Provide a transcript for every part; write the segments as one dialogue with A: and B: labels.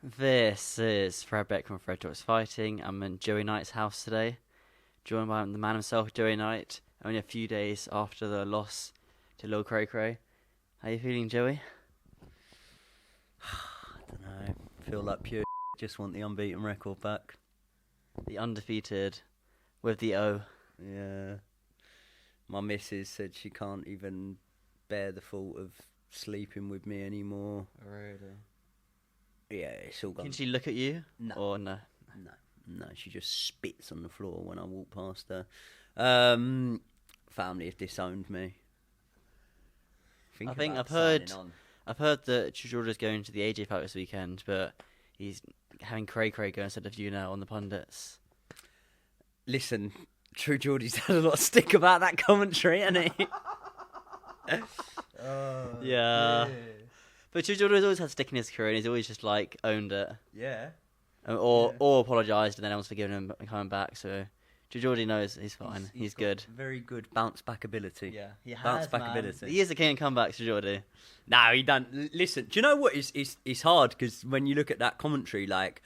A: This is Fred Beck from Fred Talks Fighting. I'm in Joey Knight's house today, joined by the man himself, Joey Knight, only a few days after the loss to Lil Craca. How you feeling, Joey?
B: I don't know. Feel like pure just want the unbeaten record back.
A: The undefeated with the O.
B: Yeah. My missus said she can't even bear the thought of sleeping with me anymore.
A: Really?
B: Yeah, it's all gone.
A: Can she look at you?
B: No.
A: Or no?
B: No, she just spits on the floor when I walk past her. Family have disowned me.
A: I think I've heard that Geordie's going to the AJ fight this weekend, but he's having Craca go instead of you now on the pundits.
B: Listen, True Geordie's had a lot of stick about that commentary, hasn't he?
A: Yeah. But Geordie's always had stick in his career, and he's always just like owned it.
B: Yeah.
A: Or apologised, and then everyone's forgiven him and coming back. So Geordie knows he's fine. He's good.
B: Very good bounce back ability.
A: Yeah, he has
B: bounce back ability.
A: He is the king of comebacks, Geordie.
B: No, he don't. Listen, do you know what? It's hard because when you look at that commentary, like,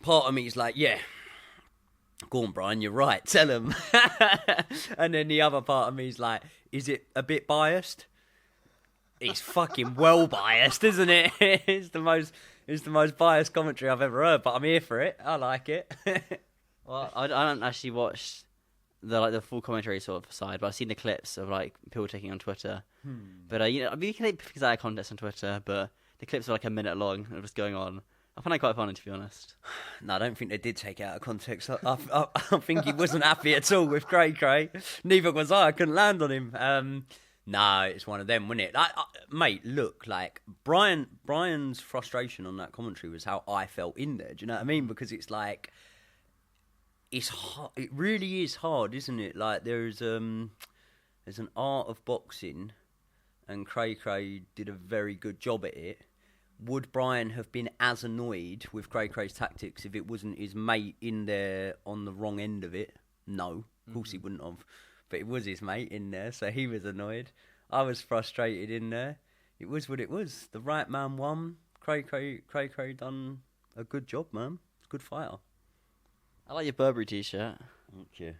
B: part of me is like, yeah, go on, Brian, you're right. Tell him. And then the other part of me is like, is it a bit biased? It's fucking well biased, isn't it? It's the most biased commentary I've ever heard, but I'm here for it. I like it.
A: Well, I don't actually watch the full commentary sort of side, but I've seen the clips of like people taking on Twitter. But you can take things out of context on Twitter, but the clips are like a minute long of just going on. I find it quite funny, to be honest.
B: No, I don't think they did take it out of context. I think he wasn't happy at all with Craca. Neither was I. I couldn't land on him. No, it's one of them, wasn't it? Mate, look, like, Brian's frustration on that commentary was how I felt in there. Do you know what I mean? Because it's like, it's hard. It really is hard, isn't it? Like, there's an art of boxing, and Craca did a very good job at it. Would Brian have been as annoyed with Craca's tactics if it wasn't his mate in there on the wrong end of it? No, of course he wouldn't have. But it was his mate in there, so he was annoyed. I was frustrated in there. It was what it was. The right man won. Craca done a good job, man. Good fighter.
A: I like your Burberry t-shirt.
B: Thank you. At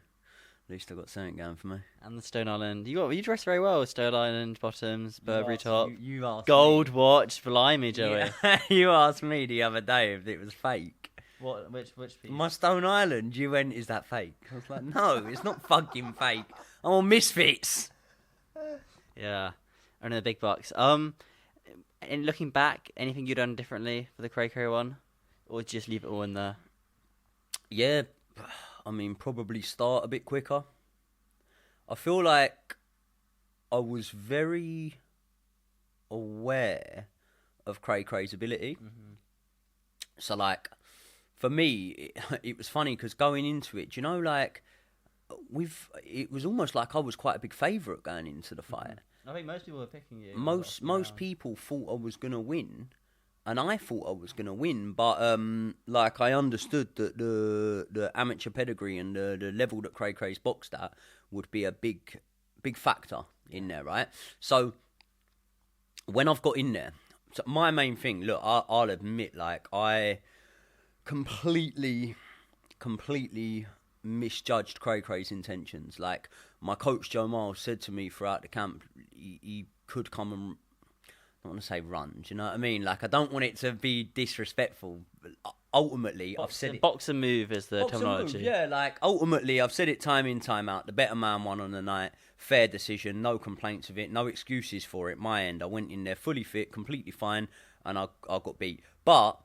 B: least I got something going for me.
A: And the Stone Island. You dress very well with Stone Island bottoms, Burberry top,
B: You asked
A: gold
B: me.
A: watch. Blimey, Joey.
B: Yeah. You asked me the other day if it was fake.
A: What? Which piece?
B: My Stone Island, you went, is that fake? I was like, no, it's not fucking fake. I'm on Misfits.
A: Yeah, only the big bucks. And looking back, anything you'd done differently for the Craca one, or just leave it all in there?
B: Yeah, I mean, probably start a bit quicker. I feel like I was very aware of Craca's ability. Mm-hmm. So, like, for me, it was funny because going into it, you know, like, it was almost like I was quite a big favourite going into the fight.
A: I think most people were picking you.
B: Most people thought I was going to win, and I thought I was going to win, but like, I understood that the amateur pedigree and the level that Craca's boxed at would be a big factor in there, right? So when I've got in there, so my main thing, look, I'll admit, like, I completely misjudged Craca's intentions. Like, my coach Joe Miles said to me throughout the camp, he could come and, I don't want to say run, do you know what I mean? Like, I don't want it to be disrespectful, but ultimately, I've said it.
A: Box and move is the terminology.
B: Move, yeah, like, ultimately, I've said it time in, time out. The better man won on the night. Fair decision, no complaints of it, no excuses for it. My end, I went in there fully fit, completely fine, and I got beat. But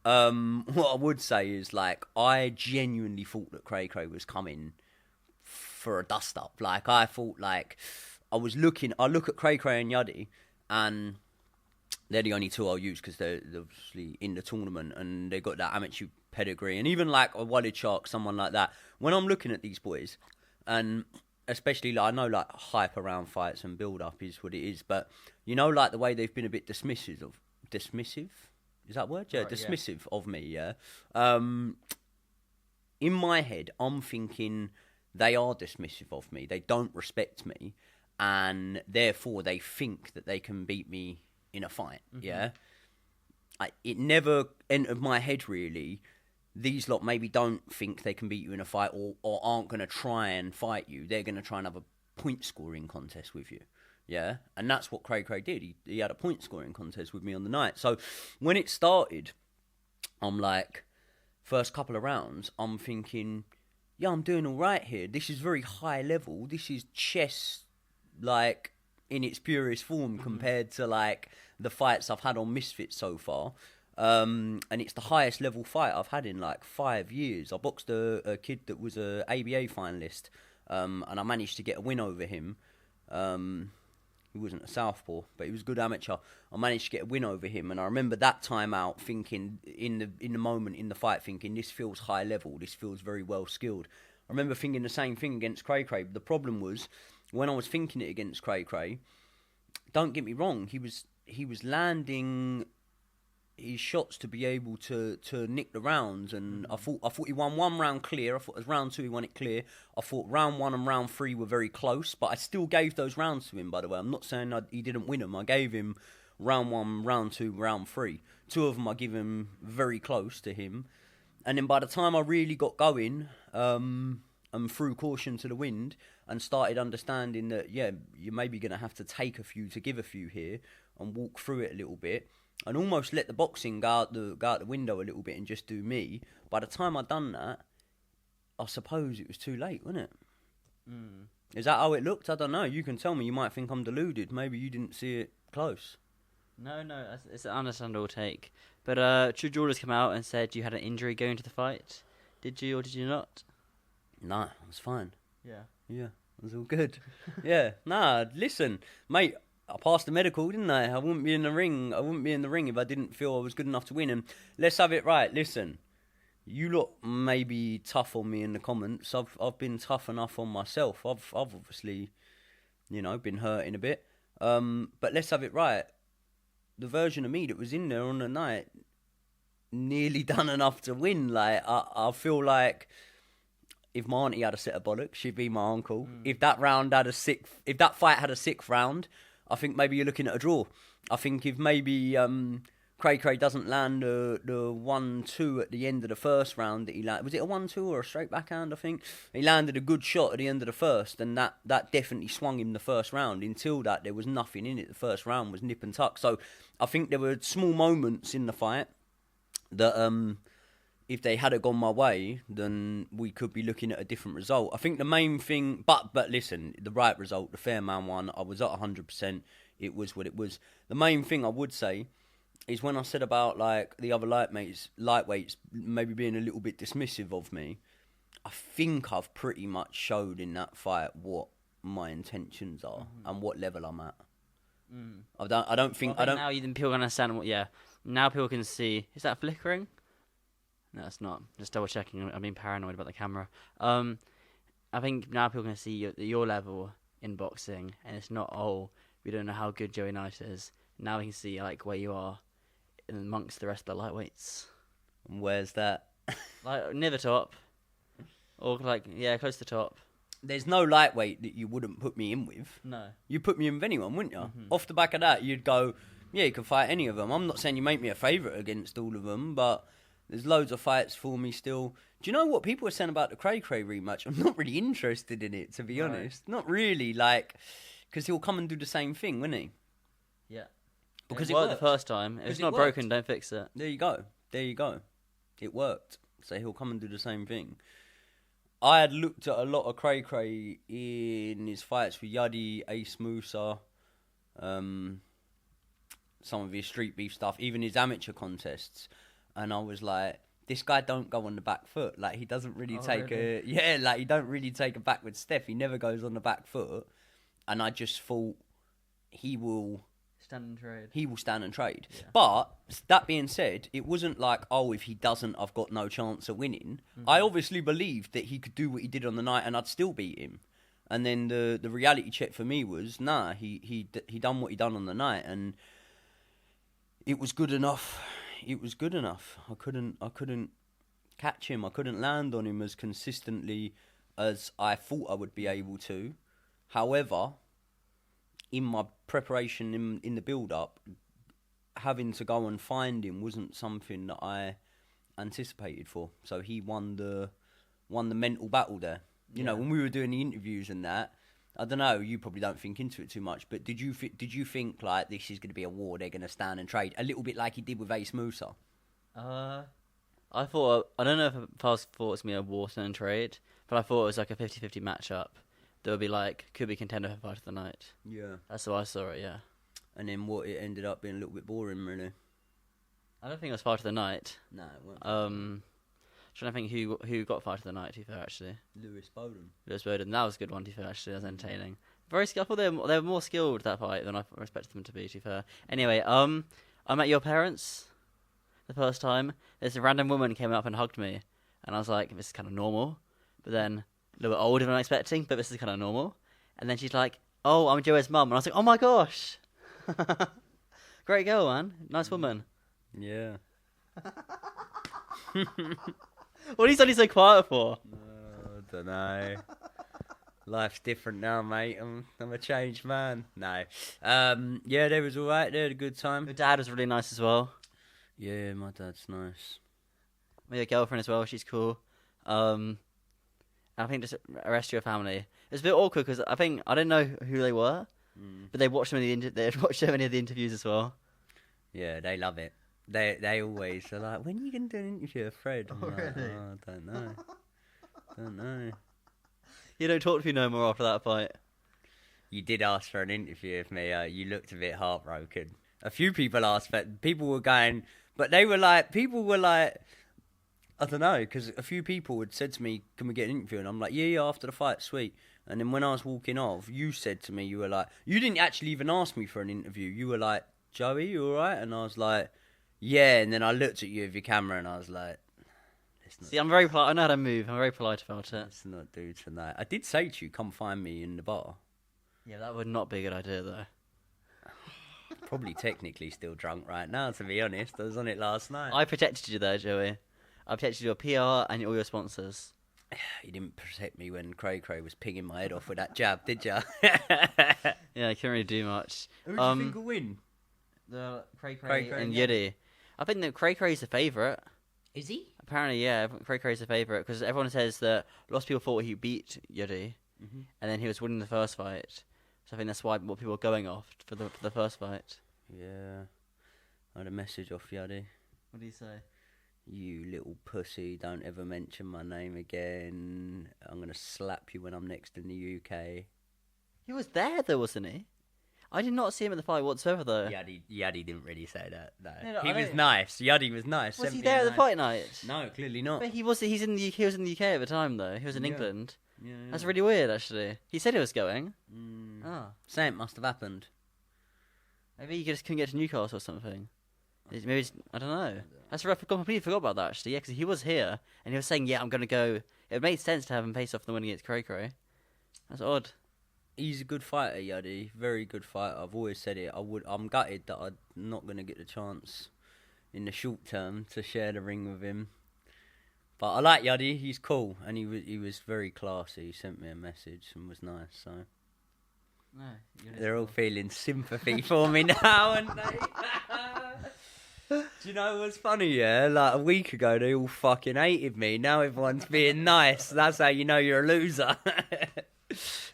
B: what I would say is, like, I genuinely thought that Craca was coming for a dust up. Like, I thought, like, I look at Craca and Yuddy, and they're the only two I'll use because they're obviously in the tournament and they got that amateur pedigree. And even like a Walid Shark, someone like that, when I'm looking at these boys, and especially, like, I know, like, hype around fights and build up is what it is, but you know, like, the way they've been a bit dismissive. Is that word? Yeah, right, dismissive of me, yeah. In my head, I'm thinking they are dismissive of me. They don't respect me, and therefore they think that they can beat me in a fight, yeah? it never entered my head really. These lot maybe don't think they can beat you in a fight, or aren't going to try and fight you. They're going to try and have a point scoring contest with you. Yeah, and that's what Craca did. He had a point scoring contest with me on the night. So when it started, I'm like, first couple of rounds, I'm thinking, yeah, I'm doing all right here. This is very high level. This is chess, like, in its purest form compared to, like, the fights I've had on Misfits so far. And it's the highest level fight I've had in, like, 5 years. I boxed a kid that was a ABA finalist, and I managed to get a win over him. He wasn't a southpaw, but he was a good amateur. I managed to get a win over him, and I remember that time out thinking, in the moment in the fight, thinking, this feels high level, this feels very well skilled. I remember thinking the same thing against Craca. The problem was, when I was thinking it against Craca, don't get me wrong, he was landing his shots to be able to nick the rounds, and I thought he won one round clear. I thought as round 2 he won it clear. I thought round 1 and round 3 were very close, but I still gave those rounds to him, by the way. I'm not saying he didn't win them. I gave him round 1, round 2, round 3. 2 of them I give him very close to him, and then by the time I really got going and threw caution to the wind and started understanding that, yeah, you're maybe going to have to take a few to give a few here and walk through it a little bit, and almost let the boxing go out the window a little bit and just do me. By the time I'd done that, I suppose it was too late, wasn't it? Is that how it looked? I don't know. You can tell me. You might think I'm deluded. Maybe you didn't see it close.
A: No, it's an understandable take. But True Geordie's come out and said you had an injury going to the fight. Did you or did you not?
B: No, I was fine.
A: Yeah,
B: it was all good. Yeah, nah, listen, mate, I passed the medical, didn't I? I wouldn't be in the ring if I didn't feel I was good enough to win. And let's have it right. Listen, you lot may be tough on me in the comments. I've been tough enough on myself. I've obviously, been hurting a bit. But let's have it right. The version of me that was in there on the night nearly done enough to win. Like, I feel like if my auntie had a set of bollocks, she'd be my uncle. If that fight had a 6th round, I think maybe you're looking at a draw. I think if maybe Craca doesn't land the 1-2 at the end of the first round that he landed, was it a 1-2 or a straight backhand? I think he landed a good shot at the end of the first, and that definitely swung him the first round. Until that, there was nothing in it. The first round was nip and tuck. So I think there were small moments in the fight that if they had gone my way, then we could be looking at a different result. I think the main thing, but listen, the right result, the fair man one, I was at 100%. It was what it was. The main thing I would say is when I said about, like, the other lightweights maybe being a little bit dismissive of me, I think I've pretty much showed in that fight what my intentions are and what level I'm at. I don't think
A: now people understand what. Yeah, now people can see. Is that flickering? No, it's not. Just double checking. I'm being paranoid about the camera. I think now people can see your level in boxing, and it's not, we don't know how good Joey Knight is. Now we can see, like, where you are amongst the rest of the lightweights.
B: Where's that?
A: Like, near the top. Or, like, yeah, close to the top.
B: There's no lightweight that you wouldn't put me in with.
A: No.
B: You'd put me in with anyone, wouldn't you? Off the back of that, you'd go, yeah, you can fight any of them. I'm not saying you make me a favourite against all of them, but there's loads of fights for me still. Do you know what people are saying about the Craca rematch? I'm not really interested in it, to be honest. Not really, like, because he'll come and do the same thing, won't he?
A: Yeah.
B: Because
A: it worked the first time. If it's not broken, don't fix it.
B: There you go. It worked. So he'll come and do the same thing. I had looked at a lot of Craca in his fights with Yuddy, Ace Musa, some of his street beef stuff, even his amateur contests. And I was like, this guy don't go on the back foot. Like, he doesn't really he don't really take a backward step. He never goes on the back foot. And I just thought he will
A: stand and trade.
B: Yeah. But that being said, it wasn't like, if he doesn't, I've got no chance of winning. I obviously believed that he could do what he did on the night and I'd still beat him. And then the reality check for me was, he done what he done on the night, and it was good enough. It was good enough. I couldn't catch him. I couldn't land on him as consistently as I thought I would be able to. However, in my preparation in the build-up, having to go and find him wasn't something that I anticipated for. So he won the mental battle there. You know, when we were doing the interviews and that, I don't know, you probably don't think into it too much, but did you think like this is going to be a war they're going to stand and trade a little bit like he did with Ace Musa?
A: I thought, I don't know if I thought it was going to be a war stand and trade, but I thought it was like a 50-50 matchup that would be like, could be contender for fight of the night.
B: Yeah.
A: That's how I saw it, yeah.
B: And then what, it ended up being a little bit boring, really.
A: I don't think it was fight of the night.
B: No, it wasn't.
A: Trying to think who got fight of the night, to be fair, actually.
B: Lewis Bowden.
A: That was a good one, to be fair, actually. That was entertaining. Very skilled. I thought they were more skilled, that fight, than I expected them to be fair. Anyway, I met your parents the first time. There's a random woman came up and hugged me, and I was like, this is kind of normal. But then, a little bit older than I was expecting, but this is kind of normal. And then she's like, oh, I'm Joey's mum. And I was like, oh my gosh. Great girl, man. Nice woman.
B: Yeah.
A: What are you suddenly so quiet for?
B: I don't know. Life's different now, mate. I'm a changed man. No. Yeah, they was alright. They had a good time.
A: Your dad was really nice as well.
B: Yeah, my dad's nice.
A: With your girlfriend as well, she's cool. I think just the rest of your family. It was a bit awkward because I didn't know who they were, but they watched so many of the interviews as well.
B: Yeah, they love it. They always are like, when are you going to do an interview with Fred? I'm like,
A: really?
B: oh, I don't know.
A: You don't talk to me no more after that fight.
B: You did ask for an interview with me. You looked a bit heartbroken. A few people asked, but people were going, but they were like, I don't know, because a few people had said to me, can we get an interview? And I'm like, yeah, after the fight, sweet. And then when I was walking off, you said to me, you were like, you didn't actually even ask me for an interview. You were like, Joey, you all right? And I was like, yeah. And then I looked at you with your camera and I was like,
A: see, I'm very polite. I know how to move. I'm very polite about it.
B: Let's not do tonight. I did say to you, come find me in the bar.
A: Yeah, that would not be a good idea, though.
B: Probably technically still drunk right now, to be honest. I was on it last night.
A: I protected you there, Joey. I protected your PR and all your sponsors.
B: You didn't protect me when Craca was pinging my head off with that jab, did you?
A: Yeah, I couldn't really do much.
B: Who do you think will win?
A: The Craca
B: and
A: and Yuddy. I think that Craca is the favourite.
B: Is he?
A: Apparently, yeah, Craca is the favourite because everyone says that lots of people thought he beat Yuddy, and then he was winning the first fight. So I think that's what people are going off for the first fight.
B: Yeah. I had a message off Yuddy.
A: What do you say?
B: You little pussy, don't ever mention my name again. I'm going to slap you when I'm next in the UK.
A: He was there though, wasn't he? I did not see him at the fight whatsoever though.
B: Yuddy didn't really say that. No.
A: Yeah, no,
B: he was nice. Yuddy was nice.
A: Was he there at the fight night?
B: No, clearly not.
A: But he was in the UK at the time though. He was in England.
B: Yeah.
A: That's really weird actually. He said he was going.
B: Same must have happened.
A: Maybe he just couldn't get to Newcastle or something. Maybe I don't know. That's rough. I completely forgot about that actually. Yeah, because he was here and he was saying, "Yeah, I'm gonna go." It made sense to have him face off the win against Craca. That's odd.
B: He's a good fighter, Yuddy. Very good fighter. I've always said it. I'm gutted that I'm not gonna get the chance in the short term to share the ring with him. But I like Yuddy. He's cool and he was very classy. He sent me a message and was nice. So
A: No,
B: they're all feeling sympathy for me now, aren't they? Do you know what's funny, yeah? Like a week ago, they all fucking hated me. Now everyone's being nice. That's how you know you're a loser.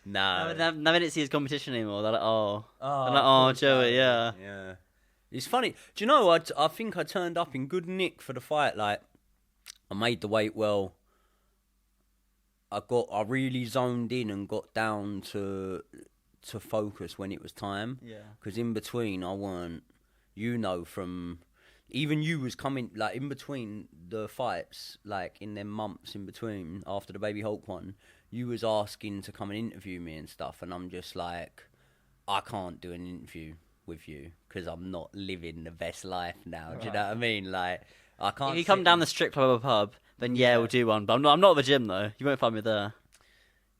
B: No.
A: They didn't see his competition anymore. They're like, they're like, Joey, yeah.
B: Yeah. It's funny. Do you know, I think I turned up in good nick for the fight. Like, I made the weight well. I really zoned in and got down to focus when it was time.
A: Yeah.
B: Because in between, I weren't, from... Even you was coming, like, in between the fights, like, in them months in between, after the Baby Hulk one, you was asking to come and interview me and stuff, and I'm just like, I can't do an interview with you, because I'm not living the best life now, do you know what I mean? Like, I can't...
A: If you come down the strip club or pub, then we'll do one, but I'm not at the gym, though. You won't find me there.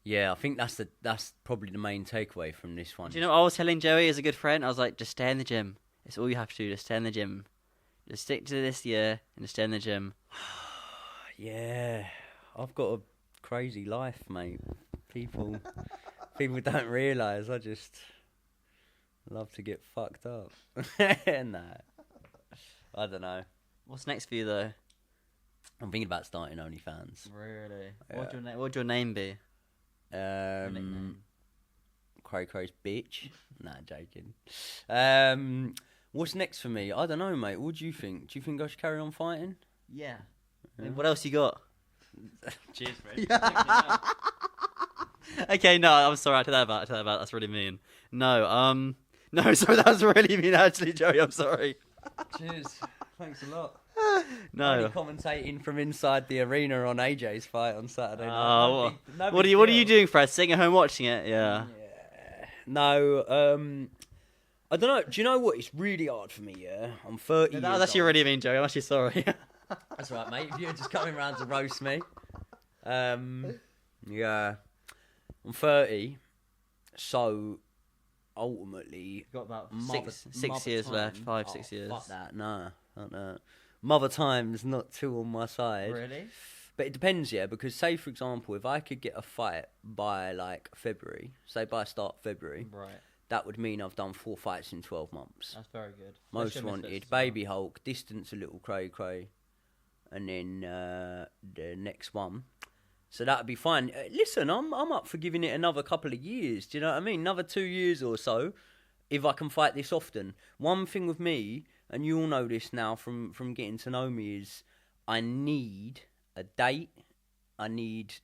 B: Yeah, I think that's probably the main takeaway from this one.
A: Do you know what I was telling Joey as a good friend? I was like, just stay in the gym. It's all you have to do, just stay in the gym. Just stick to this year and just stay in the gym.
B: Yeah, I've got a crazy life, mate. People don't realise I just love to get fucked up. Nah. I don't know.
A: What's next for you though?
B: I'm thinking about starting OnlyFans.
A: Really? What would your name be?
B: Craca's bitch. Nah, joking. What's next for me? I don't know, mate. What do you think? Do you think I should carry on fighting?
A: Yeah. What else you got?
B: Cheers, Fred.
A: Okay, no, I'm sorry. I tell that about. That's really mean. No, no, sorry, that was really mean. Actually, Joey, I'm sorry.
B: Cheers. Thanks a lot.
A: No.
B: Only commentating from inside the arena on AJ's fight on Saturday night.
A: What are you doing, Fred? Sitting at home watching it? Yeah.
B: No, I don't know. Do you know what? It's really hard for me, yeah? I'm 30 years
A: That's actually
B: old.
A: really mean, Joey. I'm actually sorry.
B: That's right, mate. If you're just coming round to roast me. Yeah. I'm 30, so ultimately...
A: Got about six years left. 5, 6 years.
B: Fuck that, nah. Fuck that. Mother time's not too on my side.
A: Really?
B: But it depends, yeah, because say, for example, if I could get a fight by, like, February, say by start February,
A: right,
B: that would mean I've done 4 fights in 12 months.
A: That's very good.
B: Most wanted, Baby Hulk, Distance a little cray, and then the next one. So that'd be fine. Listen, I'm up for giving it another couple of years, do you know what I mean? Another 2 years or so, if I can fight this often. One thing with me, and you all know this now from getting to know me, is I need a date. I need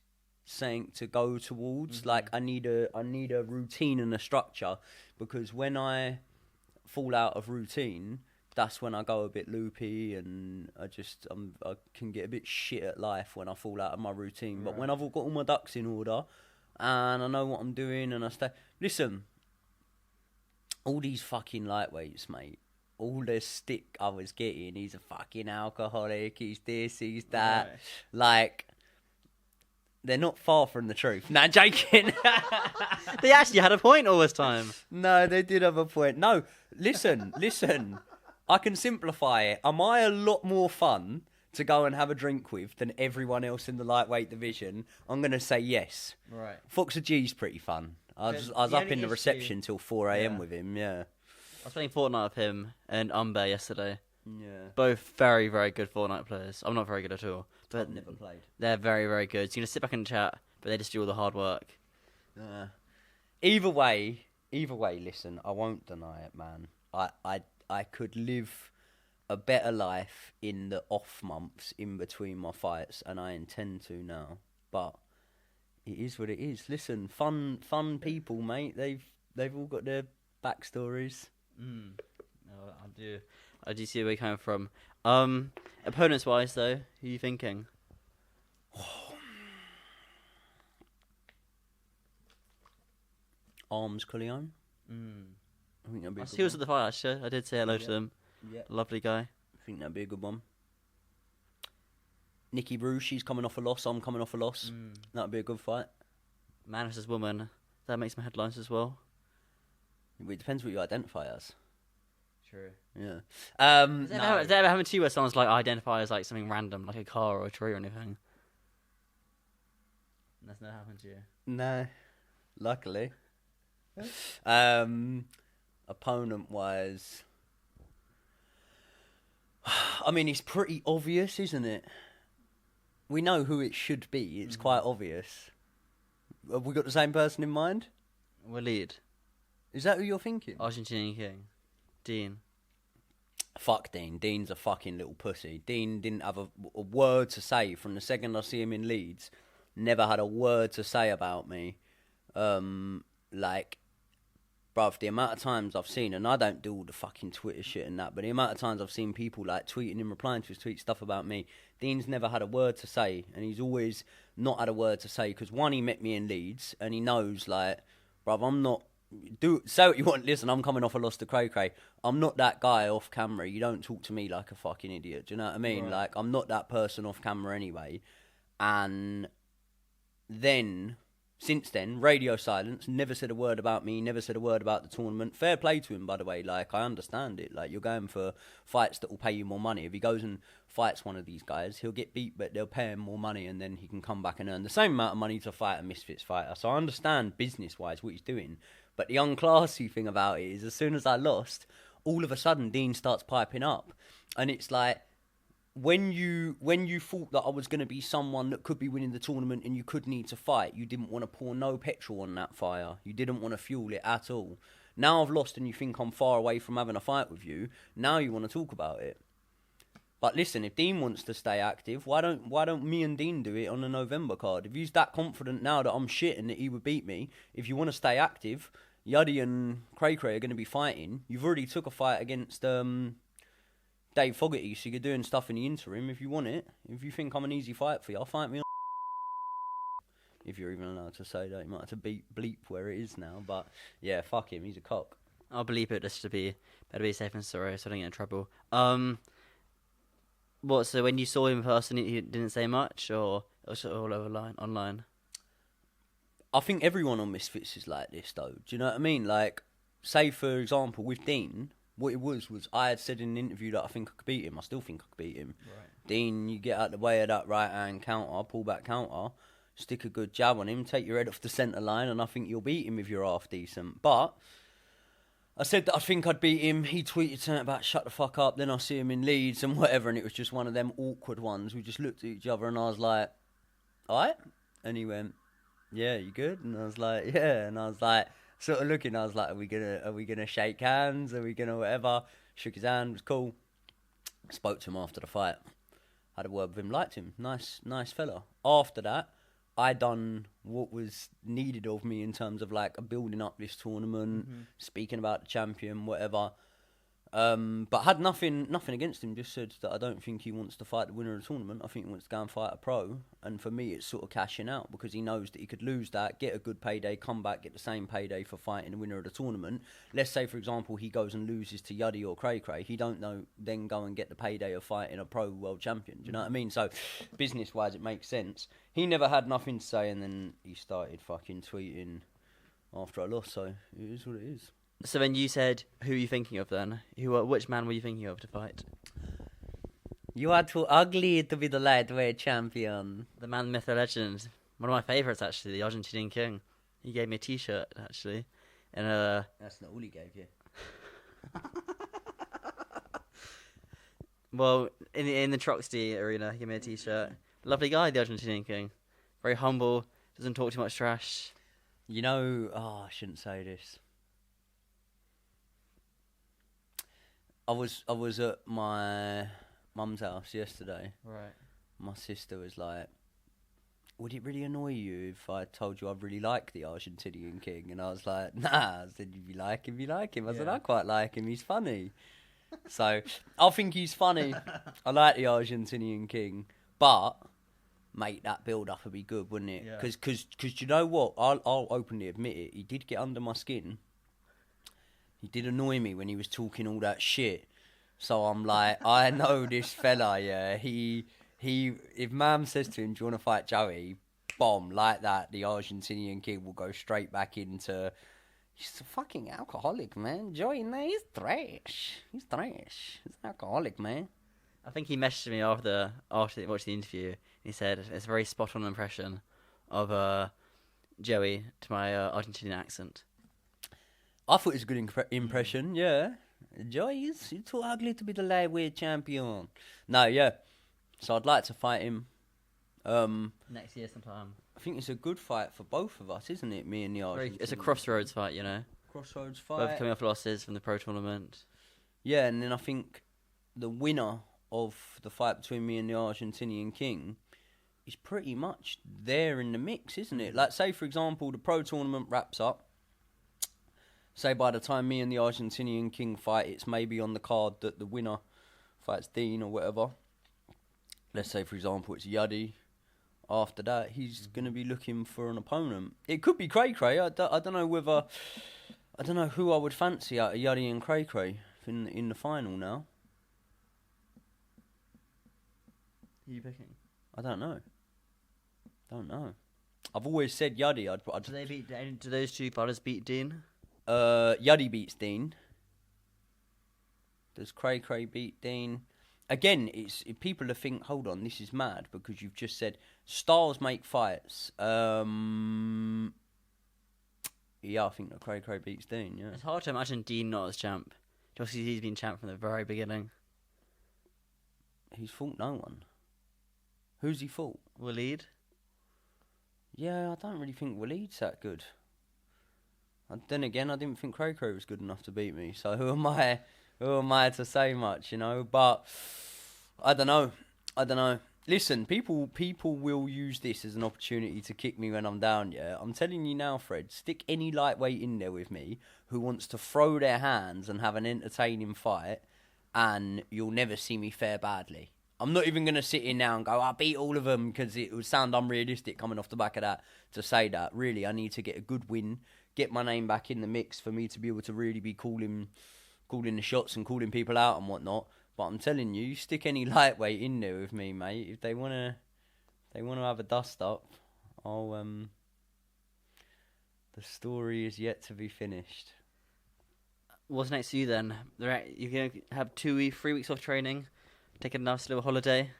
B: something to go towards. Mm-hmm. Like I need a routine and a structure, because when fall out of routine, that's when I go a bit loopy, and I can get a bit shit at life when I fall out of my routine. Right. But when I've got all my ducks in order and I know what I'm doing and I stay... Listen, all these fucking lightweights, mate, all the stick I was getting, he's a fucking alcoholic, he's this, he's that. Right. Like, they're not far from the truth. Nah, joking.
A: They actually had a point all this time.
B: No, they did have a point. No, listen. I can simplify it. Am I a lot more fun to go and have a drink with than everyone else in the lightweight division? I'm going to say yes.
A: Right.
B: Fox of G's pretty fun. I was up in the reception till 4 a.m. with him, yeah.
A: I was playing Fortnite with him and Umber yesterday.
B: Yeah.
A: Both very, very good Fortnite players. I'm not very good at all. But
B: I've never played. They're
A: very, very good. So you can sit back and chat, but they just do all the hard work.
B: Either way, listen, I won't deny it, man. I could live a better life in the off months in between my fights, and I intend to now. But it is what it is. Listen, fun people, mate. They've all got their backstories.
A: No, I do see where you're coming from. Opponents wise though, who are you thinking?
B: Arms Cullion. I think that'd be a good
A: he was
B: one.
A: at the fight actually. I did say hello to them.
B: Yeah.
A: Lovely guy.
B: I think that'd be a good one. Nikki Bruce, she's coming off a loss. I'm coming off a loss. That'd be a good fight.
A: Man versus woman. That makes some headlines as well.
B: It depends what you identify as.
A: True.
B: Yeah.
A: Has that ever happened to you where someone's like identify as like something random, like a car or a tree or anything? That's never happened to you.
B: No. Luckily. Opponent wise, I mean, it's pretty obvious, isn't it? We know who it should be. It's quite obvious. Have we got the same person in mind?
A: Waleed.
B: Is that who you're thinking?
A: Argentinian King. Deen.
B: Fuck Deen. Deen's a fucking little pussy. Deen didn't have a word to say from the second I see him in Leeds. Never had a word to say about me. Like, bruv, the amount of times I've seen, and I don't do all the fucking Twitter shit and that, but the amount of times I've seen people like tweeting him, replying to his tweet stuff about me, Dean's never had a word to say, and he's always not had a word to say, because one, he met me in Leeds, and he knows, like, bruv, I'm not, say what you want, listen, I'm coming off a loss to Craca, I'm not that guy off camera, you don't talk to me like a fucking idiot, do you know what I mean? Right. Like, I'm not that person off camera anyway, and then... Since then, radio silence, never said a word about me, never said a word about the tournament. Fair play to him, by the way, like, I understand it. Like, you're going for fights that will pay you more money. If he goes and fights one of these guys, he'll get beat, but they'll pay him more money, and then he can come back and earn the same amount of money to fight a Misfits fighter. So I understand business-wise what he's doing. But the unclassy thing about it is, as soon as I lost, all of a sudden, Deen starts piping up. And it's like, when you thought that I was going to be someone that could be winning the tournament and you could need to fight, you didn't want to pour no petrol on that fire. You didn't want to fuel it at all. Now I've lost and you think I'm far away from having a fight with you. Now you want to talk about it. But listen, if Deen wants to stay active, why don't me and Deen do it on the November card? If he's that confident now that I'm shit and that he would beat me, if you want to stay active, Yuddy and Craca are going to be fighting. You've already took a fight against Dave Fogarty, so you're doing stuff in the interim if you want it. If you think I'm an easy fight for you, I'll fight me on. If you're even allowed to say that, you might have to bleep where it is now. But yeah, fuck him, he's a cock.
A: I'll bleep it just to be better be safe than sorry, so I don't get in trouble. What? So when you saw him in person, he didn't say much, or it was all over online?
B: I think everyone on Misfits is like this, though. Do you know what I mean? Like, say for example with Deen, what it was I had said in an interview that I think I could beat him. I still think I could beat him. Right. Deen, you get out the way of that right hand counter, pull back counter, stick a good jab on him, take your head off the centre line, and I think you'll beat him if you're half decent. But I said that I think I'd beat him. He tweeted something about shut the fuck up. Then I see him in Leeds and whatever, and it was just one of them awkward ones. We just looked at each other, and I was like, alright? And he went, yeah, you good? And I was like, yeah. And I was like, sort of looking, I was like, are we gonna shake hands? Are we gonna whatever? Shook his hand, was cool. Spoke to him after the fight. Had a word with him, liked him. Nice fella. After that, I done what was needed of me in terms of like building up this tournament, speaking about the champion, whatever. But had nothing against him. Just said that I don't think he wants to fight the winner of the tournament. I think he wants to go and fight a pro. And for me, it's sort of cashing out because he knows that he could lose that, get a good payday, come back, get the same payday for fighting the winner of the tournament. Let's say, for example, he goes and loses to Yuddy or Craca. He don't know then go and get the payday of fighting a pro world champion. Do you know what I mean? So, business-wise, it makes sense. He never had nothing to say, and then he started fucking tweeting after I lost. So it is what it is.
A: So when you said, who are you thinking of then? Which man were you thinking of to fight?
B: You are too ugly to be the lightweight champion.
A: The man, myth, the legend. One of my favourites, actually, the Argentinian king. He gave me a T-shirt, actually. And
B: that's not all he gave you.
A: Well, in the Troxty arena, he gave me a T-shirt. Lovely guy, the Argentinian king. Very humble, doesn't talk too much trash.
B: You know, I shouldn't say this. I was at my mum's house yesterday.
A: Right.
B: My sister was like, would it really annoy you if I told you I really like the Argentinian king? And I was like, nah. I said, if you like him, you like him. I said, I quite like him. He's funny. So, I think he's funny. I like the Argentinian king. But, mate, that build-up would be good, wouldn't it? Because you know what? I'll openly admit it. He did get under my skin. He did annoy me when he was talking all that shit. So I'm like, I know this fella, yeah. He if Mam says to him, do you want to fight Joey? Bomb, like that, the Argentinian kid will go straight back into, he's a fucking alcoholic, man. Joey, no, he's trash. He's an alcoholic, man.
A: I think he messaged me after he watched the interview. He said, it's a very spot-on impression of Joey to my Argentinian accent.
B: I thought it was a good impression, yeah. Joey, you're too ugly to be the lightweight champion. No, yeah. So I'd like to fight him.
A: Next year sometime.
B: I think it's a good fight for both of us, isn't it? Me and the Argentinian.
A: It's a crossroads fight, you know.
B: Crossroads fight.
A: Both coming off losses from the pro tournament.
B: Yeah, and then I think the winner of the fight between me and the Argentinian king is pretty much there in the mix, isn't it? Like, say, for example, the pro tournament wraps up. Say by the time me and the Argentinian king fight, it's maybe on the card that the winner fights Deen or whatever. Let's say, for example, it's Yuddy. After that, he's going to be looking for an opponent. It could be Craca. I don't know whether... I don't know who I would fancy out of Yuddy and Craca in the final now.
A: Who are you picking?
B: I don't know. I've always said Yuddy.
A: Do those two fighters beat Deen?
B: Yuddy beats Deen. Does Craca beat Deen? Again, if people think, hold on, this is mad because you've just said styles make fights. Yeah, I think that Craca beats Deen. Yeah,
A: it's hard to imagine Deen not as champ. Obviously, he's been champ from the very beginning.
B: He's fought no one. Who's he fought?
A: Waleed.
B: Yeah, I don't really think Waleed's that good. And then again, I didn't think Craca was good enough to beat me. So who am I? Who am I to say much, you know? But I don't know. Listen, people will use this as an opportunity to kick me when I'm down, yeah? I'm telling you now, Fred, stick any lightweight in there with me who wants to throw their hands and have an entertaining fight, and you'll never see me fare badly. I'm not even going to sit in now and go, I beat all of them, because it would sound unrealistic coming off the back of that to say that. Really, I need to get a good win, get my name back in the mix for me to be able to really be calling the shots and calling people out and whatnot. But I'm telling you, you stick any lightweight in there with me, mate. If they wanna have a dust up, the story is yet to be finished.
A: What's next for you then? You're going to have 3 weeks off training, take a nice little holiday?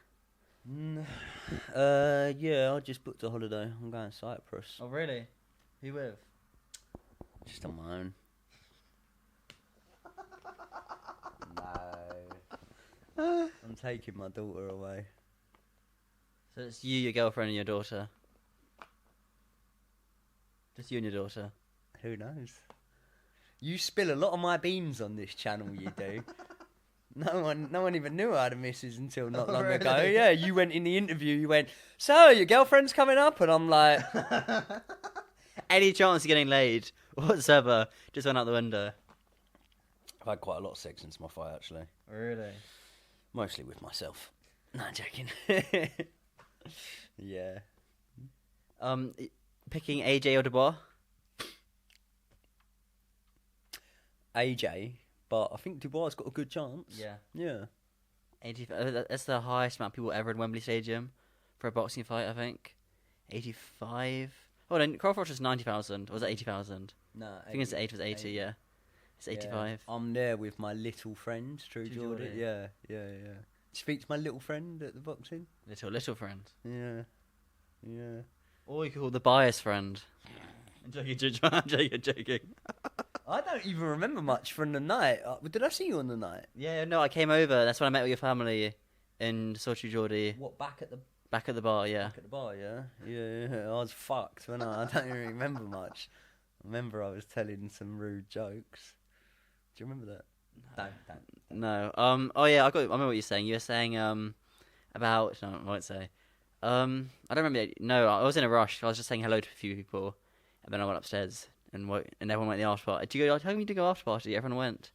B: Yeah, I just booked a holiday. I'm going to Cyprus.
A: Oh, really? Who with?
B: Just on my own. No. I'm taking my daughter away.
A: So it's you, your girlfriend, and your daughter? Just you and your daughter?
B: Who knows? You spill a lot of my beans on this channel, you do. No one even knew I had a missus until not long
A: really?
B: ago. Yeah, you went in the interview, you went, so, your girlfriend's coming up? And I'm like...
A: Any chance of getting laid whatsoever just went out the window.
B: I've had quite a lot of sex since my fight, actually.
A: Really?
B: Mostly with myself. No, I'm joking. Yeah.
A: Picking AJ or Dubois?
B: AJ, but I think Dubois got a good chance.
A: Yeah.
B: Yeah.
A: 85. That's the highest amount of people ever in Wembley Stadium for a boxing fight, I think. 85. Oh, then Crawford was 90,000. Or was it 80,000?
B: No,
A: I think it's 80, yeah. It's 85.
B: Yeah. I'm there with my little friend, True Geordie.
A: Geordie.
B: Yeah. Speak to my little friend at the boxing.
A: Little friend.
B: Yeah.
A: Or you could call the bias friend. I'm joking.
B: I don't even remember much from the night. Did I see you on the night?
A: Yeah, no, I came over. That's when I met with your family in True Geordie.
B: What, back at the
A: bar, yeah.
B: Back at the bar, yeah? Yeah. I was fucked, when I don't even remember much. I remember I was telling some rude jokes. Do you remember that? Don't.
A: No. Oh yeah, I remember what you're saying. You were saying about. No, I won't say. I don't remember. No, I was in a rush. I was just saying hello to a few people, and then I went upstairs and everyone went to the after party. Did you go? I told you to go after party. Everyone went.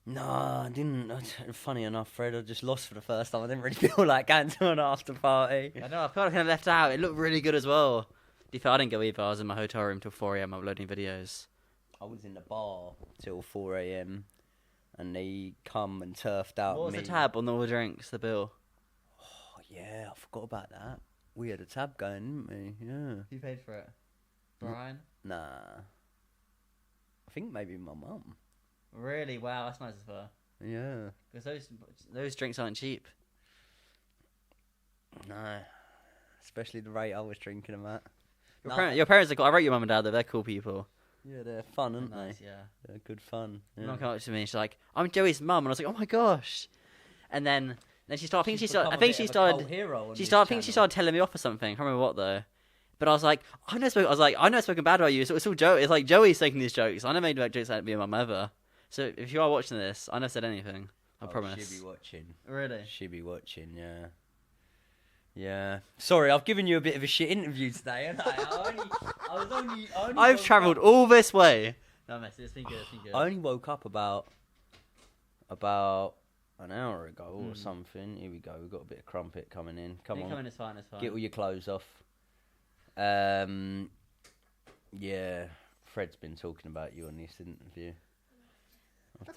B: No, I didn't. Funny enough, Fred, I just lost for the first time. I didn't really feel like going to an after party.
A: I know. I felt like I kind of left out. It looked really good as well. To be fair, I didn't go either. I was in my hotel room till 4 a.m. uploading videos.
B: I was in the bar till 4 a.m. and they come and turfed out me.
A: What was the tab on all the drinks, the bill?
B: Oh, yeah, I forgot about that. We had a tab going, didn't we? Yeah.
A: Who paid for it? Brian?
B: Nah. I think maybe my mum.
A: Really? Wow, that's nice of her.
B: Yeah.
A: Because those drinks aren't cheap.
B: No. Especially the rate I was drinking them at.
A: Your parents are cool. I rate your mum and dad, though. They're cool people.
B: Yeah, they're fun, aren't
A: Nice,
B: they?
A: yeah.
B: They're good fun. Yeah.
A: Mum came up to me and she's like, I'm Joey's mum. And I was like, oh my gosh. And then she started, she started telling me off or something. I can't remember what though. But I was like, I know I've spoken bad about you. So it's all Joey. It's like Joey's making these jokes. I never made jokes about being my mum ever. So if you are watching this, I never said anything. I promise.
B: She'll be watching.
A: Really?
B: She'll be watching, yeah. Yeah. Sorry, I've given you a bit of a shit interview today, haven't I?
A: I've travelled all this way. No, mess. It's been good.
B: I only woke up about an hour ago or something. Here we go. We've got a bit of crumpet coming in. Come on.
A: It's fine.
B: Get all your clothes off. Yeah. Fred's been talking about you on this interview.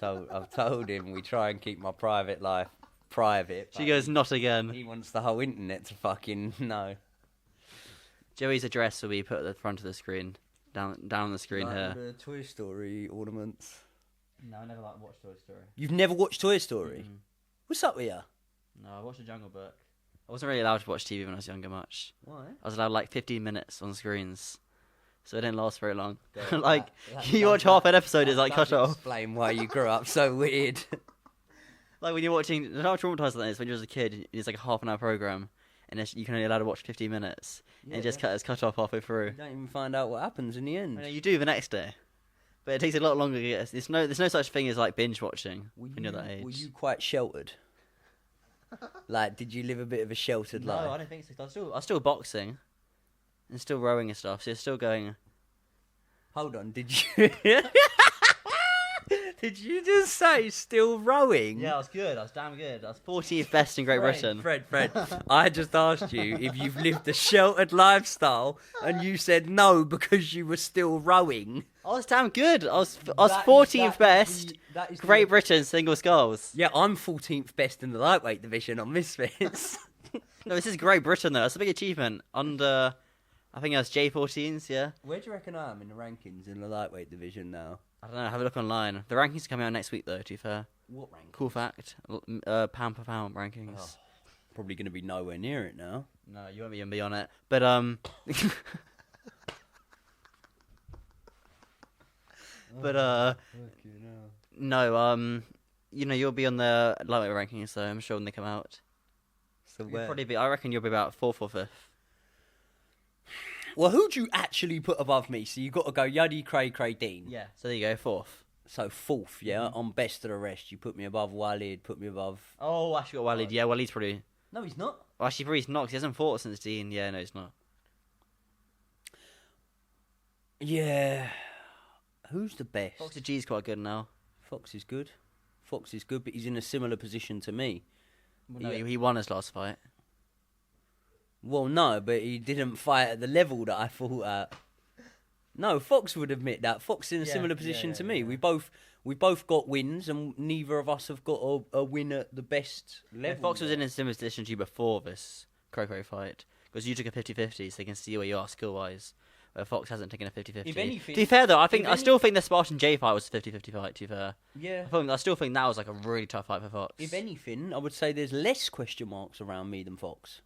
B: I've told him we try and keep my private life private.
A: She goes, not again.
B: He wants the whole internet to fucking know.
A: Joey's address will be put at the front of the screen, down on the screen here.
B: The Toy Story ornaments.
A: No, I never watched Toy Story.
B: You've never watched Toy Story?
A: Mm-hmm.
B: What's up with you?
A: No, I watched The Jungle Book. I wasn't really allowed to watch TV when I was younger much.
B: Why?
A: I was allowed like 15 minutes on screens, so it didn't last very long.
B: Yeah,
A: you watch half an episode, it's like cut off.
B: Explain why you grew up so weird.
A: Like when you're watching, how traumatized that is when you're as a kid. It's like a half-an-hour program, and you can only allowed to watch 15 minutes, and it's cut off halfway through.
B: You don't even find out what happens in the end.
A: I know, you do the next day, but it takes a lot longer. There's no such thing as like binge watching when you're that age.
B: Were you quite sheltered? Like, did you live a bit of a sheltered life?
A: No, I don't think so. I was still boxing, and still rowing and stuff. So you're still going.
B: Hold on, did you? Did you just say still rowing?
A: Yeah, I was good. I was damn good. I was 14th best in Great Britain.
B: Fred, I just asked you if you've lived a sheltered lifestyle, and you said no because you were still rowing.
A: I was damn good. I was 14th best. Great Britain single sculls.
B: Yeah, I'm 14th best in the lightweight division on Misfits.
A: No, this is Great Britain though. That's a big achievement. Under, I think that's J14s. Yeah.
B: Where do you reckon I am in the rankings in the lightweight division now?
A: I don't know. Have a look online. The rankings are coming out next week, though. To be fair.
B: What rankings?
A: Cool fact. Pound per pound rankings.
B: Oh, probably going to be nowhere near it now.
A: No, you won't even be on it. But no. You'll be on the lightweight rankings, so I'm sure when they come out.
B: So where?
A: Probably be. I reckon you'll be about 4th or 5th.
B: Well, who'd you actually put above me? So you've got to go Yuddy, Craca, Deen.
A: Yeah. So there you go, 4th.
B: So 4th, yeah? Mm-hmm. I'm best of the rest. You put me above Walid, put me above...
A: Oh, actually got Walid. Yeah, Walid's probably...
B: No, he's not.
A: Well, actually, probably he's not, 'cause he hasn't fought since Deen. Yeah, no, he's not.
B: Yeah. Who's the best?
A: Fox G's quite good now.
B: Fox is good, but he's in a similar position to me.
A: Well, no, he won his last fight.
B: Well, no, but he didn't fight at the level that I fought at. No, Fox would admit that. Fox is in a similar position to me. Yeah. We both got wins, and neither of us have got a win at the best level.
A: Yeah, Fox was in a similar position to you before this Craca fight, because you took a 50-50, so they can see where you are skill-wise. Where Fox hasn't taken a 50-50.
B: If anything,
A: to be fair, though, I still think the Spartan J fight was a 50-50 fight, to be fair.
B: Yeah.
A: I still think that was like a really tough fight for Fox.
B: If anything, I would say there's less question marks around me than Fox.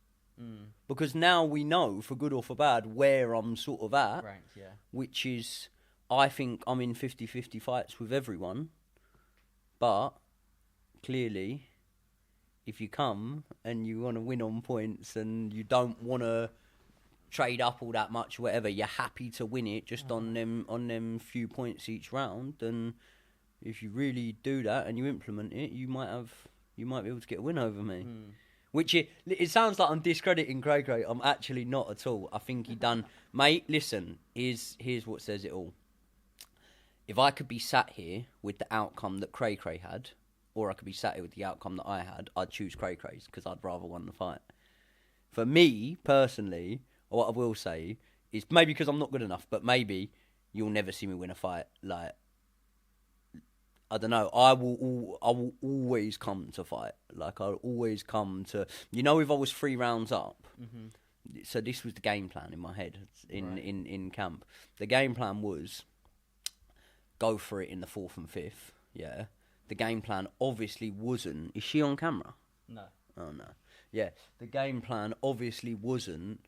B: Because now we know, for good or for bad, where I'm sort of at.
A: Ranked, yeah.
B: Which is, I think I'm in 50-50 fights with everyone. But, clearly, if you come and you want to win on points and you don't want to trade up all that much, whatever, you're happy to win it just on them few points each round, and if you really do that and you implement it, you might be able to get a win over me. Which it sounds like I'm discrediting Craca. I'm actually not at all. I think he done... Mate, listen, here's what says it all. If I could be sat here with the outcome that Craca had, or I could be sat here with the outcome that I had, I'd choose Craca's, because I'd rather won the fight. For me, personally, what I will say is, maybe because I'm not good enough, but maybe you'll never see me win a fight. Like, I don't know. I will always come to fight. Like, I'll always come to... You know, if I was 3 rounds up, so this was the game plan in my head in camp. The game plan was go for it in the 4th and 5th, yeah. The game plan obviously wasn't... Is she on camera?
A: No.
B: Oh, no. Yeah, the game plan obviously wasn't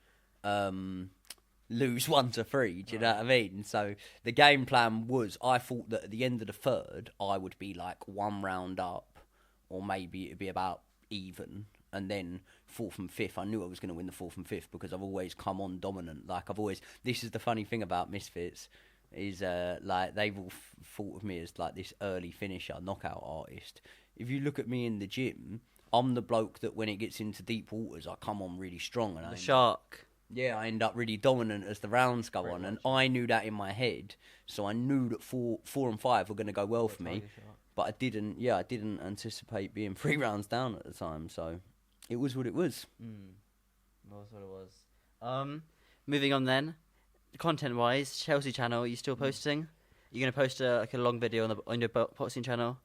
B: lose 1-3, do you know what I mean? So the game plan was, I thought that at the end of the 3rd, I would be like 1 round up, or maybe it'd be about even, and then 4th and 5th, I knew I was going to win the 4th and 5th, because I've always come on dominant. Like, this is the funny thing about Misfits, is like, they've all thought of me as like this early finisher, knockout artist. If you look at me in the gym, I'm the bloke that when it gets into deep waters, I come on really strong. And
A: the shark.
B: Yeah, I end up really dominant as the rounds go on, and I knew that in my head, so I knew that 4 and 5 were going to go well for me, but I didn't anticipate being 3 rounds down at the time, so it was what it was.
A: That was what it was. Moving on then, content-wise, Chelsea channel, are you still posting? You're going to post a long video on your boxing channel?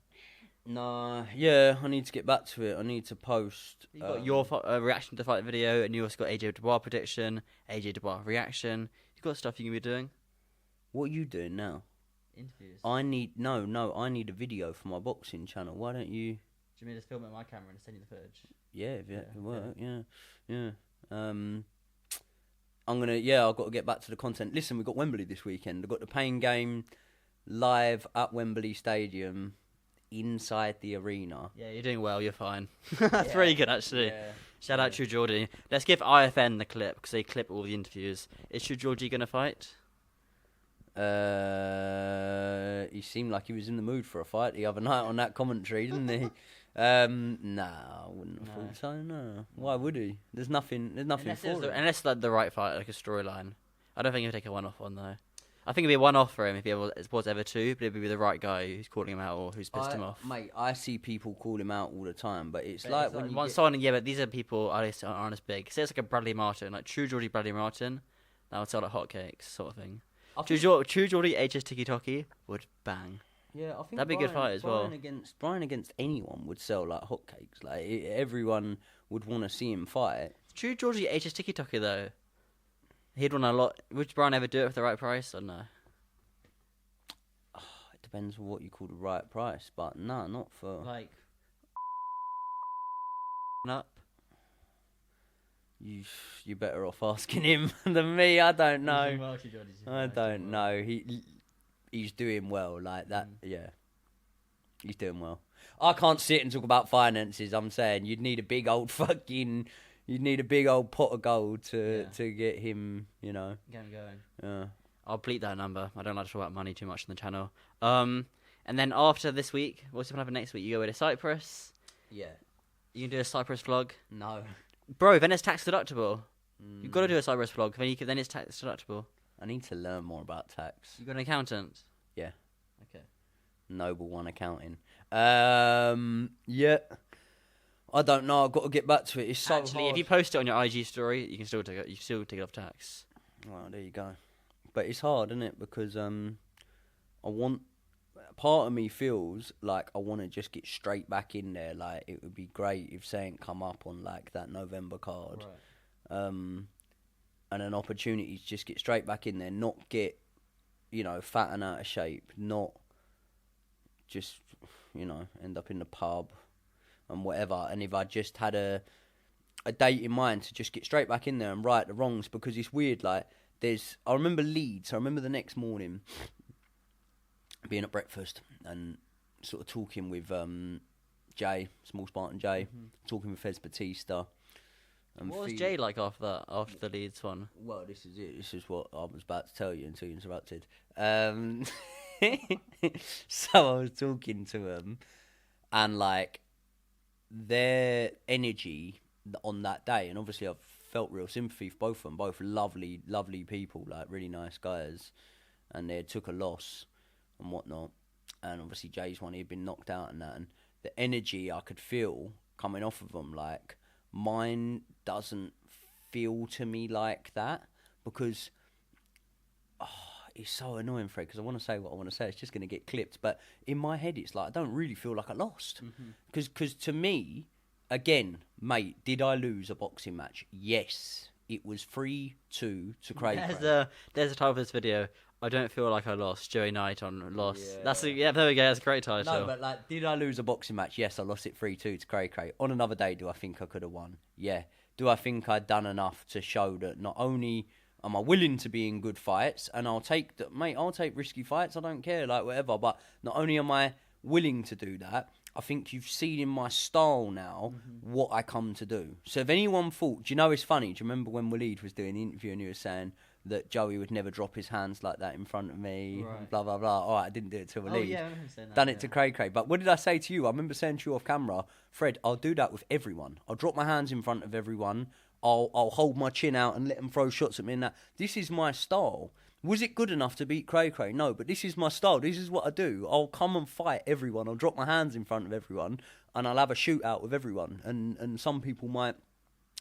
B: No, yeah, I need to get back to it. I need to post.
A: You've got your reaction to the fight video, and you also got AJ Dubois prediction, AJ Dubois reaction. You've got stuff you can be doing.
B: What are you doing now?
A: Interviews.
B: I need a video for my boxing channel. Why don't you?
A: Do you mean just film it on my camera and send you the footage?
B: Yeah, if it can work. Yeah. I've got to get back to the content. Listen, we've got Wembley this weekend. I've got the Pain game live at Wembley Stadium inside the arena.
A: Yeah, you're doing well. You're fine. That's really good, actually.
B: Yeah.
A: Shout out True Geordie. Let's give IFN the clip because they clip all the interviews. Is True Geordie gonna fight?
B: He seemed like he was in the mood for a fight the other night on that commentary, didn't he? Nah, I wouldn't have thought so. No, why would he? There's nothing for it.
A: Unless like the right fight, like a storyline. I don't think he'll take a one-off one though. I think it'd be a one-off for him if he was ever two, but it'd be the right guy who's calling him out or who's pissed him off.
B: Mate, I see people call him out all the time, but it's like when you
A: someone, yeah, but these are people aren't as big. Say it's like a Bradley Martin, like True Geordie Bradley Martin, that would sell like hotcakes, sort of thing. True Geordie HS Tiki Toki would bang.
B: Yeah, I think
A: that'd be a good fight as well.
B: Brian against anyone would sell like hotcakes. Like everyone would want to see him fight.
A: True Geordie HS Tiki Toki though, he'd want a lot. Would Brian ever do it for the right price or no?
B: It depends on what you call the right price, but no, not for
A: like up.
B: You better off asking him than me. I don't know. I don't know. He's doing well like that. Yeah, he's doing well. I can't sit and talk about finances. I'm saying you'd need a big old pot of gold to get him. You know,
A: get him going.
B: Yeah.
A: I'll bleep that number. I don't like to talk about money too much on the channel. And then after this week, what's going to happen next week? You go away to Cyprus.
B: Yeah.
A: You can do a Cyprus vlog.
B: No.
A: Bro, then it's tax deductible. You've got to do a Cyprus vlog. Then it's tax deductible.
B: I need to learn more about tax.
A: You got an accountant?
B: Yeah.
A: Okay.
B: Noble One Accounting. Yeah. I don't know. I've got to get back to it. It's so
A: Actually,
B: hard.
A: if you post it on your IG story, you can still take it. You still take it off tax.
B: Well, there you go. But it's hard, isn't it? Because part of me feels like I want to just get straight back in there. Like it would be great if something come up on like that November card, right. And an opportunity to just get straight back in there, not get, fat and out of shape, not just, end up in the pub and whatever. And if I just had a date in mind to just get straight back in there and right the wrongs, because it's weird. Like I remember Leeds. I remember the next morning being at breakfast and sort of talking with Jay, Small Spartan Jay, talking with Fez Batista. And
A: what was Jay like after the Leeds one?
B: Well, this is it. This is what I was about to tell you until you interrupted. So I was talking to them, and like their energy on that day, and obviously I've felt real sympathy for both of them. Both lovely, lovely people, like really nice guys, and they took a loss and whatnot. And obviously Jay's one, he'd been knocked out and that, and the energy I could feel coming off of them, like mine doesn't feel to me like that, because it's so annoying, Fred, because I want to say what I want to say, it's just going to get clipped, but in my head it's like I don't really feel like I lost, because to me, again, mate, did I lose a boxing match? Yes, it was 3-2 to Craca.
A: There's a title of this video. I don't feel like I lost. Joey Knight on loss. Yeah. There we go. That's a great title.
B: No, but like, did I lose a boxing match? Yes, I lost it 3-2 to Craca. On another day, do I think I could have won? Yeah. Do I think I'd done enough to show that not only am I willing to be in good fights, and I'll take risky fights. I don't care, like whatever. But not only am I willing to do that, I think you've seen in my style now what I come to do. So if anyone thought, do you know it's funny? Do you remember when Waleed was doing the interview and he was saying that Joey would never drop his hands like that in front of me, right. Blah, blah, blah. All right, I didn't do it to Waleed.
A: Oh, yeah, I remember saying that.
B: Done it to Craca. But what did I say to you? I remember saying to you off camera, Fred, I'll do that with everyone. I'll drop my hands in front of everyone. I'll hold my chin out and let them throw shots at me and that. This is my style. Was it good enough to beat Craca? No, but this is my style. This is what I do. I'll come and fight everyone. I'll drop my hands in front of everyone, and I'll have a shootout with everyone. And some people might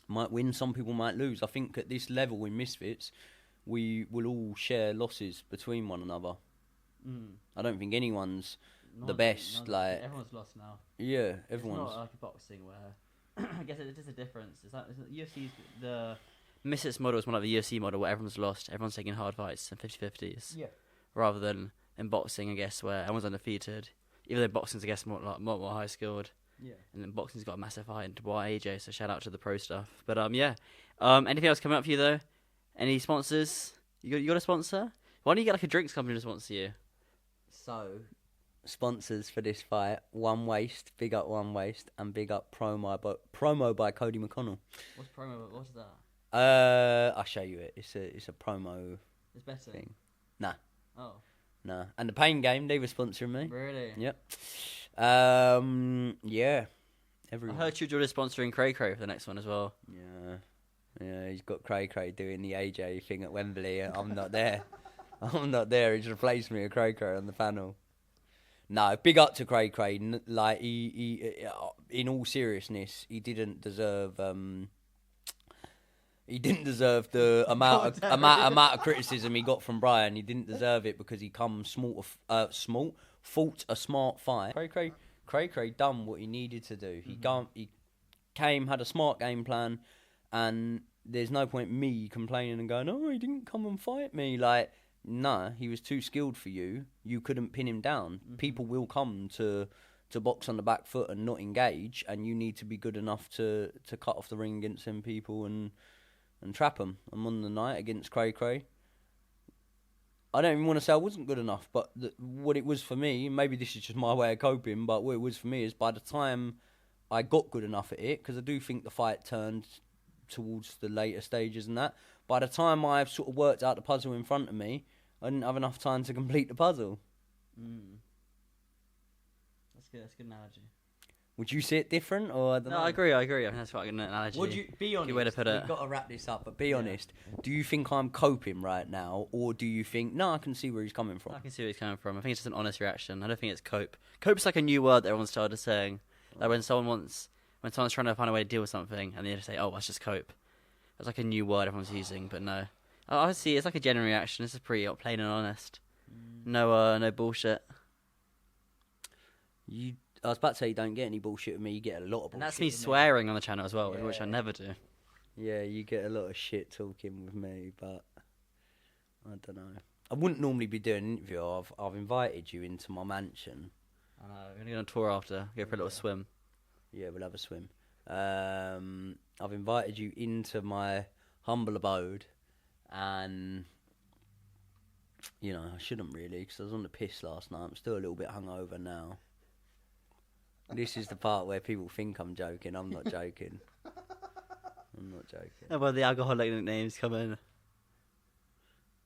B: win, some people might lose. I think at this level in Misfits, we will all share losses between one another. I don't think anyone's the best. Like
A: everyone's lost now.
B: Yeah, everyone's.
A: It's not like a boxing where I guess it is a difference. Is that UFC's the Misfits model is more like the UFC model where everyone's lost, everyone's taking hard fights and 50-50s.
B: Yeah.
A: Rather than in boxing, I guess, where everyone's undefeated. Even though boxing's, I guess, more high skilled. Yeah. And then boxing's got a massive fight into AJ, so shout out to the pro stuff. But yeah. Anything else coming up for you though? Any sponsors? You got a sponsor? Why don't you get like a drinks company to sponsor you?
B: So, sponsors for this fight: One Waist, big up One Waist, and big up promo by Cody McConnell.
A: What's promo? What's that?
B: I'll show you it. It's a promo
A: It's better.
B: thing. Nah.
A: Oh.
B: Nah. And the Pain Game, they were sponsoring me.
A: Really?
B: Yep. Yeah.
A: I heard Geordie sponsoring Craca for the next one as well.
B: Yeah. Yeah, he's got Craca doing the AJ thing at Wembley. I'm not there. I'm not there. He's replaced me with Craca on the panel. No, big up to Craca. Like he, in all seriousness, he didn't deserve. He didn't deserve the amount of criticism he got from Brian. He didn't deserve it because he come fought a smart fight. Craca done what he needed to do. He came, had a smart game plan, and there's no point me complaining and going, "Oh, he didn't come and fight me." Like, nah, he was too skilled for you. You couldn't pin him down. People will come to box on the back foot and not engage, and you need to be good enough to cut off the ring against them people and trap them. And on the night against Craca, I don't even want to say I wasn't good enough, but what it was for me, maybe this is just my way of coping, but what it was for me is by the time I got good enough at it, because I do think the fight turned towards the later stages and that, by the time I've sort of worked out the puzzle in front of me, I didn't have enough time to complete the puzzle.
A: That's good. That's a good analogy.
B: Would you see it different, or I don't know?
A: I agree. I think that's quite a good analogy.
B: Would you be honest?
A: Good way to put it.
B: We've got to wrap this up, but be honest. Do you think I'm coping right now, or do you think no? I can see where he's coming from.
A: I can see where he's coming from. I think it's just an honest reaction. I don't think it's cope. Cope's like a new word that everyone started saying. Like when someone's trying to find a way to deal with something, and they just say, "Oh, let's just cope." It's like a new word everyone's using, but no. I see. It's like a genuine reaction. This is pretty plain and honest. No bullshit.
B: I was about to say you don't get any bullshit with me. You get a lot of bullshit.
A: And that's me swearing on the channel as well, which I never do.
B: Yeah, you get a lot of shit talking with me, but I don't know. I wouldn't normally be doing an interview. I've invited you into my mansion.
A: I know. We're going to go on tour after. Go for a little swim.
B: Yeah, we'll have a swim. I've invited you into my humble abode, and you know I shouldn't really because I was on the piss last night. I'm still a little bit hungover now. This is the part where people think I'm joking. I'm not joking. I'm not joking.
A: Oh, well, the alcoholic nicknames come in.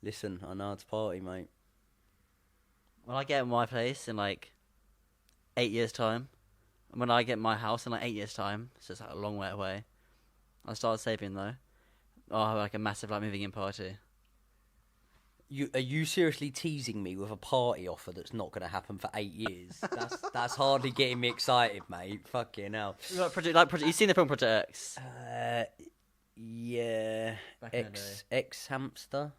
B: Listen, I know it's party, mate.
A: When I get my place in like 8 years' time, and when I get my house in like 8 years' time, it's just like a long way away. I started saving though. I'll have like a massive like moving in party.
B: Are you seriously teasing me with a party offer that's not going to happen for 8 years? That's hardly getting me excited, mate. Fucking hell.
A: Project. You've seen the film Project X?
B: Yeah.
A: Back in the day.
B: X Hamster.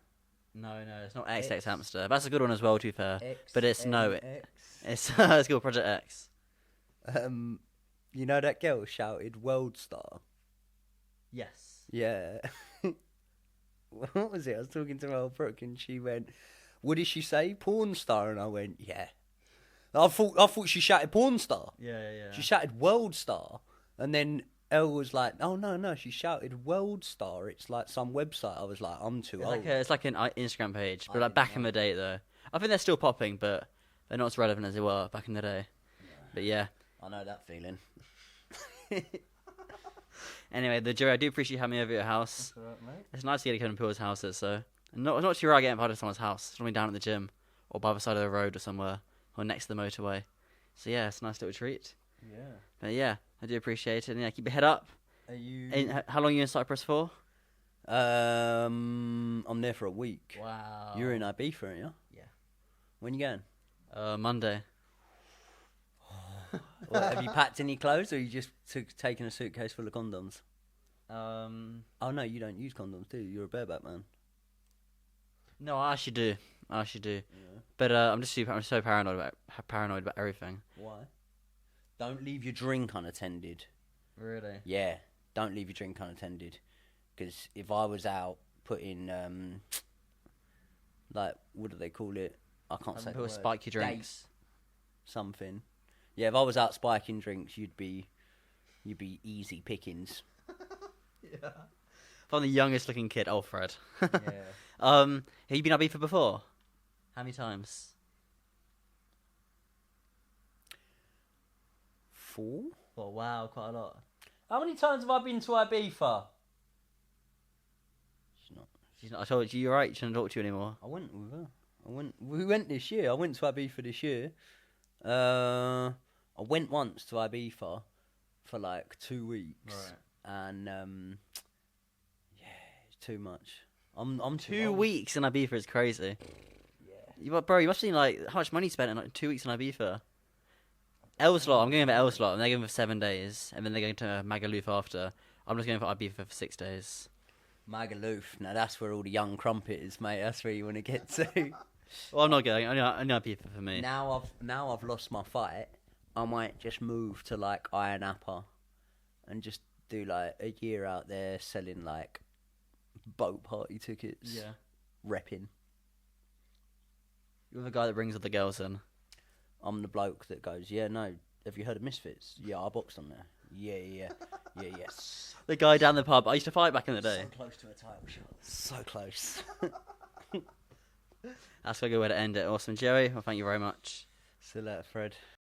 A: No, it's not X Hamster. That's a good one as well, to be fair. But it's it's called Project X.
B: You know that girl shouted "World Star"?
A: Yes.
B: Yeah. What was it? I was talking to Mel Brooke and she went, "What did she say? Porn star?" And I went, "Yeah." I thought she shouted porn star.
A: Yeah.
B: She shouted world star, and then Elle was like, "Oh no, she shouted world star. It's like some website." I was like, "I'm too old."
A: It's like an Instagram page, but like back in the day though. I think they're still popping, but they're not as relevant as they were back in the day. But yeah. I
B: know that feeling.
A: Anyway, the jury, I do appreciate you having me over at your house.
B: That's all right, mate.
A: It's nice to get to come to people's houses, so not too rare I get invited to someone's house. It's normally down at the gym, or by the side of the road or somewhere, or next to the motorway. So yeah, it's a nice little treat.
B: Yeah.
A: But yeah, I do appreciate it. And yeah, keep your head up.
B: Are you?
A: How long are you in Cyprus for?
B: I'm there for a week.
A: Wow.
B: You're in Ibiza, aren't you?
A: Yeah.
B: When you going?
A: Monday.
B: Well, have you packed any clothes, or are you just taking a suitcase full of condoms?
A: Oh
B: no, you don't use condoms, do you? You're a bareback man.
A: No, I actually do.
B: Yeah.
A: But I'm so paranoid about everything.
B: Why? Don't leave your drink unattended.
A: Really?
B: Yeah, don't leave your drink unattended. Because if I was out putting, like, what do they call it? I can't say the word.
A: Spike your drinks.
B: Something. Yeah, if I was out spiking drinks, you'd be easy pickings.
A: Yeah. If I'm the youngest looking kid, Fred.
B: Yeah.
A: Have you been Ibiza before? How many times?
B: 4.
A: Oh wow, quite a lot.
B: How many times have I been to Ibiza?
A: I told you you're right. She doesn't talk to you anymore.
B: I went with her. We went this year. I went to Ibiza this year. I went once to Ibiza for like 2 weeks, and it's too much. I'm
A: 2 weeks in Ibiza is crazy. Yeah, bro, you must have seen like how much money you spent in like 2 weeks in Ibiza. Elslot, I'm going for Elslot, and they're going for 7 days, and then they're going to Magaluf after. I'm just going for Ibiza for 6 days.
B: Magaluf. Now that's where all the young crumpet is, mate. That's where you want to get to.
A: Well, I'm not going. Only Ibiza for me.
B: Now I've lost my fight. I might just move to like Iron Apple, and just do like a year out there selling like boat party tickets.
A: Yeah.
B: Repping.
A: You're the guy that brings all the girls in.
B: I'm the bloke that goes, yeah, no, have you heard of Misfits? Yeah, I boxed on there. Yeah, yes.
A: The guy down the pub. I used to fight back in the day.
B: So close to a title shot. So close.
A: That's a good way to end it. Awesome, Jerry. Well, thank you very much.
B: See you later, Fred.